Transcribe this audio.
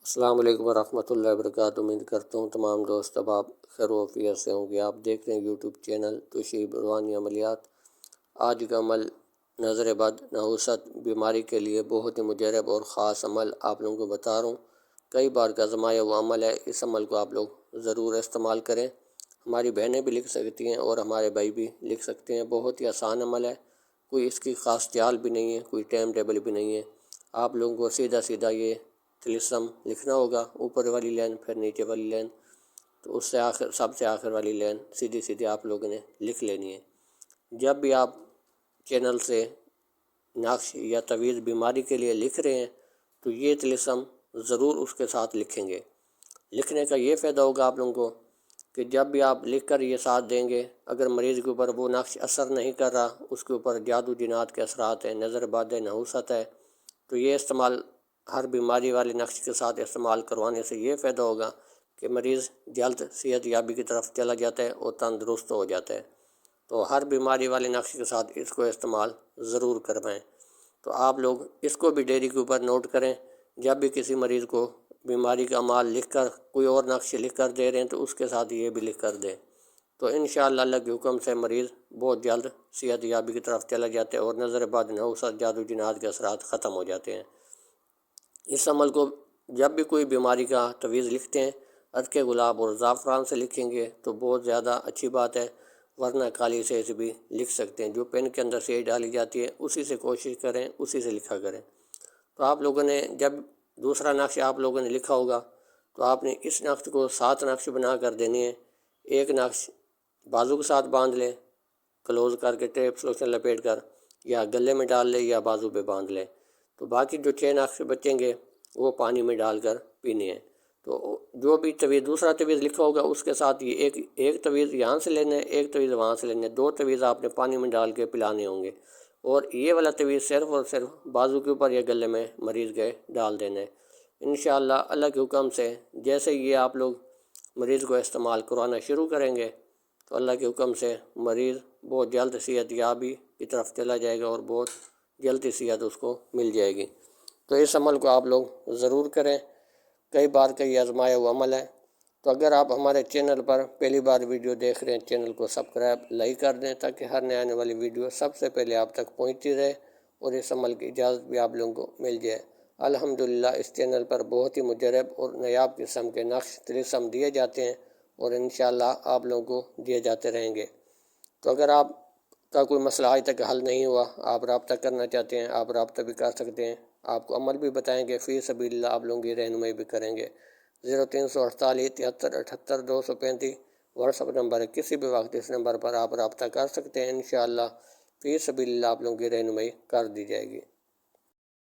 السلام علیکم ورحمۃ اللہ وبرکاتہ۔ امید کرتا ہوں تمام دوست اب آپ خیر و عافیت سے ہوں گے۔ آپ دیکھ رہے ہیں یوٹیوب چینل توشیب روحانی عملیات۔ آج کا عمل نظر بد نحوست بیماری کے لیے بہت ہی مجرب اور خاص عمل آپ لوگوں کو بتا رہا ہوں۔ کئی بار کا آزمایا ہوا عمل ہے، اس عمل کو آپ لوگ ضرور استعمال کریں۔ ہماری بہنیں بھی لکھ سکتی ہیں اور ہمارے بھائی بھی لکھ سکتے ہیں۔ بہت ہی آسان عمل ہے، کوئی اس کی خاص چال بھی نہیں ہے، کوئی ٹائم ٹیبل بھی نہیں ہے۔ آپ لوگوں کو سیدھا سیدھا یہ طلسم لکھنا ہوگا، اوپر والی لائن پھر نیچے والی لائن، تو اس سے آخر سب سے آخر والی لائن سیدھی سیدھی آپ لوگوں نے لکھ لینی ہے۔ جب بھی آپ چینل سے نقش یا تعویذ بیماری کے لیے لکھ رہے ہیں تو یہ طلسم ضرور اس کے ساتھ لکھیں گے۔ لکھنے کا یہ فائدہ ہوگا آپ لوگوں کو کہ جب بھی آپ لکھ کر یہ ساتھ دیں گے، اگر مریض کے اوپر وہ نقش اثر نہیں کر رہا، اس کے اوپر جادو جنات کے اثرات ہیں، نظر بد نحوست ہے، تو یہ استعمال ہر بیماری والے نقش کے ساتھ استعمال کروانے سے یہ فائدہ ہوگا کہ مریض جلد صحت یابی کی طرف چلا جاتا ہے اور تندرست ہو جاتا ہے۔ تو ہر بیماری والے نقش کے ساتھ اس کو استعمال ضرور کروائیں۔ تو آپ لوگ اس کو بھی ڈیری کے اوپر نوٹ کریں، جب بھی کسی مریض کو بیماری کا اعمال لکھ کر کوئی اور نقش لکھ کر دے رہے ہیں تو اس کے ساتھ یہ بھی لکھ کر دیں، تو انشاءاللہ اللہ کے حکم سے مریض بہت جلد صحت یابی کی طرف چلا جاتا ہے اور نظر بد نحوست جادو جنات کے اثرات ختم ہو جاتے ہیں۔ اس عمل کو جب بھی کوئی بیماری کا تعویذ لکھتے ہیں، عرق گلاب اور زعفران سے لکھیں گے تو بہت زیادہ اچھی بات ہے، ورنہ کالی سیاہی سے بھی لکھ سکتے ہیں۔ جو پین کے اندر سیاہی ڈالی جاتی ہے اسی سے کوشش کریں، اسی سے لکھا کریں۔ تو آپ لوگوں نے جب دوسرا نقش آپ لوگوں نے لکھا ہوگا تو آپ نے اس نقش کو 7 نقش بنا کر دینے ہیں۔ ایک نقش بازو کے ساتھ باندھ لیں، کلوز کر کے ٹیپ سلوشن لپیٹ کر، یا گلے میں ڈال لیں یا بازو پہ باندھ لیں۔ تو باقی جو 6 نقش بچیں گے وہ پانی میں ڈال کر پینے ہیں۔ تو جو بھی دوسرا تعویذ لکھا ہوگا اس کے ساتھ یہ ایک تعویذ یہاں سے لینا ہے، ایک تعویذ وہاں سے لینا ہے، 2 تعویذ آپ نے پانی میں ڈال کے پلانے ہوں گے، اور یہ والا تعویذ صرف اور صرف بازو کے اوپر یا گلے میں مریض کے ڈال دینا ہے۔ انشاءاللہ اللہ کے حکم سے جیسے یہ آپ لوگ مریض کو استعمال کروانا شروع کریں گے تو اللہ کے حکم سے مریض بہت جلد صحت یابی کی طرف چلا جائے گا اور بہت جلدی صحت اس کو مل جائے گی۔ تو اس عمل کو آپ لوگ ضرور کریں، کئی بار کا یہ آزمایا ہوا عمل ہے۔ تو اگر آپ ہمارے چینل پر پہلی بار ویڈیو دیکھ رہے ہیں، چینل کو سبسکرائب لائک کر دیں تاکہ ہر نئے آنے والی ویڈیو سب سے پہلے آپ تک پہنچتی رہے اور اس عمل کی اجازت بھی آپ لوگوں کو مل جائے۔ الحمدللہ اس چینل پر بہت ہی مجرب اور نایاب قسم کے نقش طلسم دیے جاتے ہیں اور انشاءاللہ آپ لوگوں کو دیے جاتے رہیں گے۔ تو اگر آپ کا کوئی مسئلہ آج تک حل نہیں ہوا، آپ رابطہ کرنا چاہتے ہیں، آپ رابطہ بھی کر سکتے ہیں، آپ کو عمل بھی بتائیں گے، فی سبیل اللہ آپ لوگوں کی رہنمائی بھی کریں گے۔ 0348 73 78 235 واٹس ایپ نمبر ہے، کسی بھی وقت اس نمبر پر آپ رابطہ کر سکتے ہیں۔ انشاءاللہ فی سبیل اللہ آپ لوگوں کی رہنمائی کر دی جائے گی۔